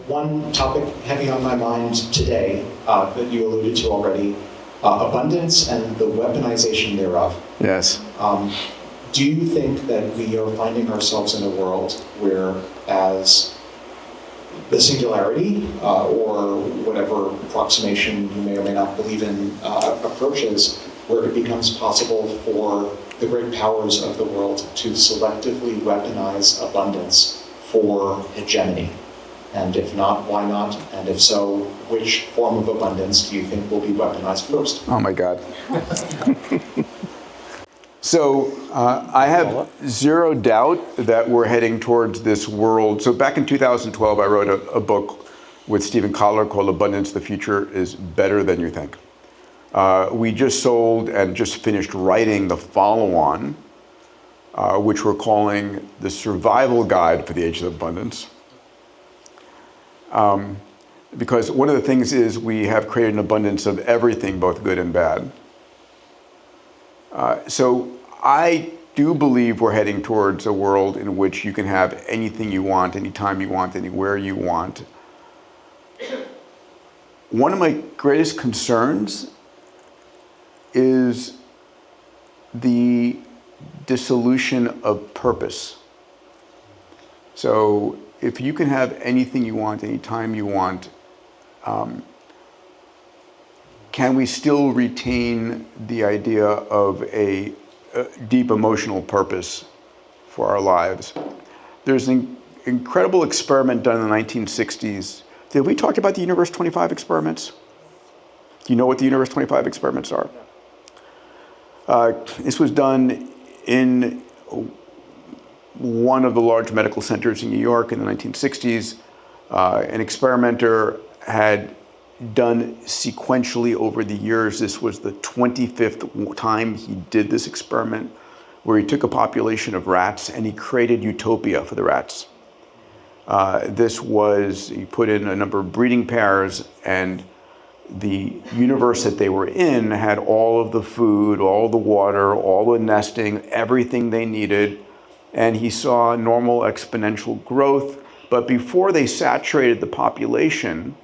one topic heavy on my mind today that you alluded to already, abundance and the weaponization thereof. Yes. Do you think that we are finding ourselves in a world where, as the singularity or whatever approximation you may or may not believe in approaches, where it becomes possible for the great powers of the world to selectively weaponize abundance for hegemony? And if not, why not? And if so, which form of abundance do you think will be weaponized first? Oh my God. So I have zero doubt that we're heading towards this world. So back in 2012, I wrote a book with Stephen Kotler called Abundance, the Future is Better Than You Think. We just sold and just finished writing the follow-on, which we're calling The Survival Guide for the Age of Abundance. Because one of the things is we have created an abundance of everything, both good and bad. So I do believe we're heading towards a world in which you can have anything you want, anytime you want, anywhere you want. One of my greatest concerns is the dissolution of purpose. So if you can have anything you want, anytime you want, can we still retain the idea of a deep emotional purpose for our lives? There's an incredible experiment done in the 1960s. Did we talk about the Universe 25 experiments? Do you know what the Universe 25 experiments are? This was done in one of the large medical centers in New York in the 1960s. An experimenter had done sequentially over the years. This was the 25th time he did this experiment, where he took a population of rats and he created utopia for the rats. He put in a number of breeding pairs, and the universe that they were in had all of the food, all the water, all the nesting, everything they needed. And he saw normal exponential growth. But before they saturated the population,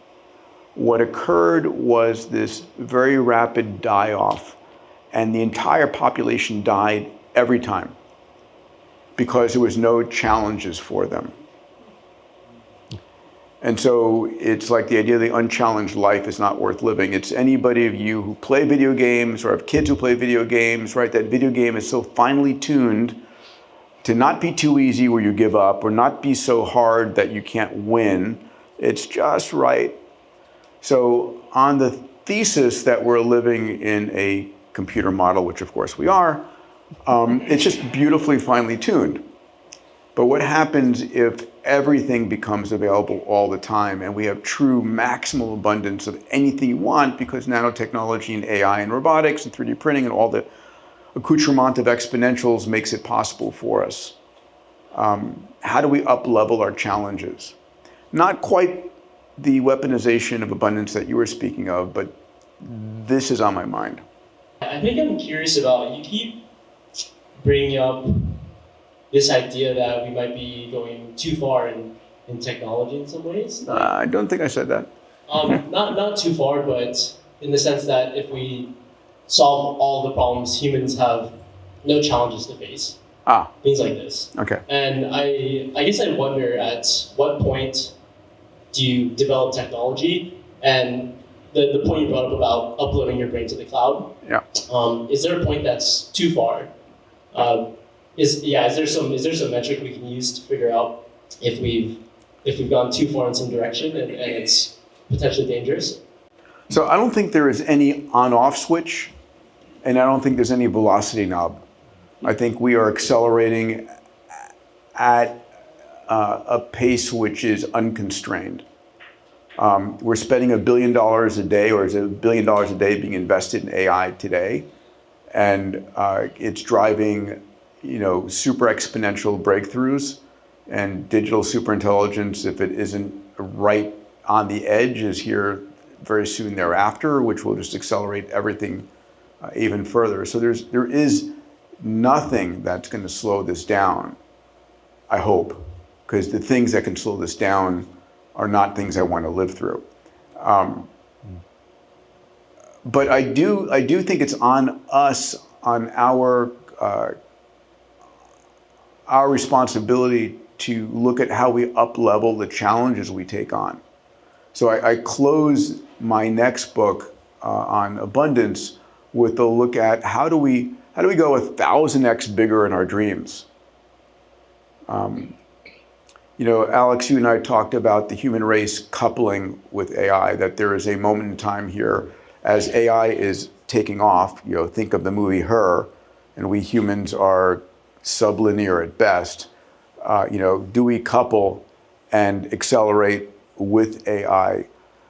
what occurred was this very rapid die-off, and the entire population died every time because there was no challenges for them. And so it's like the idea of the unchallenged life is not worth living. It's anybody of you who play video games or have kids who play video games, right? That video game is so finely tuned to not be too easy where you give up, or not be so hard that you can't win. It's just right. So on the thesis that we're living in a computer model, which of course we are, it's just beautifully finely tuned. But what happens if everything becomes available all the time and we have true maximal abundance of anything you want, because nanotechnology and AI and robotics and 3D printing and all the accoutrement of exponentials makes it possible for us? How do we up-level our challenges? Not quite the weaponization of abundance that you were speaking of, but this is on my mind. I think I'm curious about, you keep bringing up this idea that we might be going too far in technology in some ways. I don't think I said that. Not too far, but in the sense that if we solve all the problems, humans have no challenges to face. Things like this. Okay. And I guess I wonder, at what point do you develop technology? And the point you brought up about uploading your brain to the cloud. Yeah. Is there a point that's too far? Is there some metric we can use to figure out if we've gone too far in some direction and it's potentially dangerous? So I don't think there is any on-off switch, and I don't think there's any velocity knob. I think we are accelerating at a pace which is unconstrained. We're spending $1 billion a day, or is it $1 billion a day being invested in AI today? And it's driving, super exponential breakthroughs, and digital superintelligence, if it isn't right on the edge, is here very soon thereafter, which will just accelerate everything even further. So there is nothing that's going to slow this down, I hope, because the things that can slow this down are not things I want to live through. But I do think it's on us, on our responsibility to look at how we up-level the challenges we take on. So I close my next book on abundance with a look at how do we go 1,000x bigger in our dreams. Alex, you and I talked about the human race coupling with AI, that there is a moment in time here as AI is taking off. Think of the movie Her, and we humans are sublinear at best. Do we couple and accelerate with AI?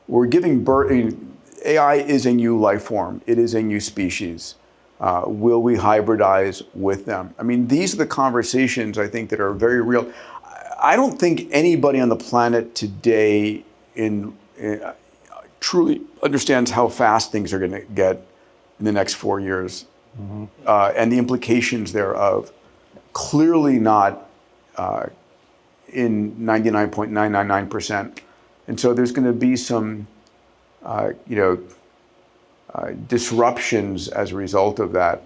We're giving birth. AI is a new life form. It is a new species. Will we hybridize with them? I mean, these are the conversations I think that are very real. I don't think anybody on the planet today truly understands how fast things are going to get in the next 4 years, and the implications thereof. Clearly not in 99.999%. And so there's going to be some, disruptions as a result of that.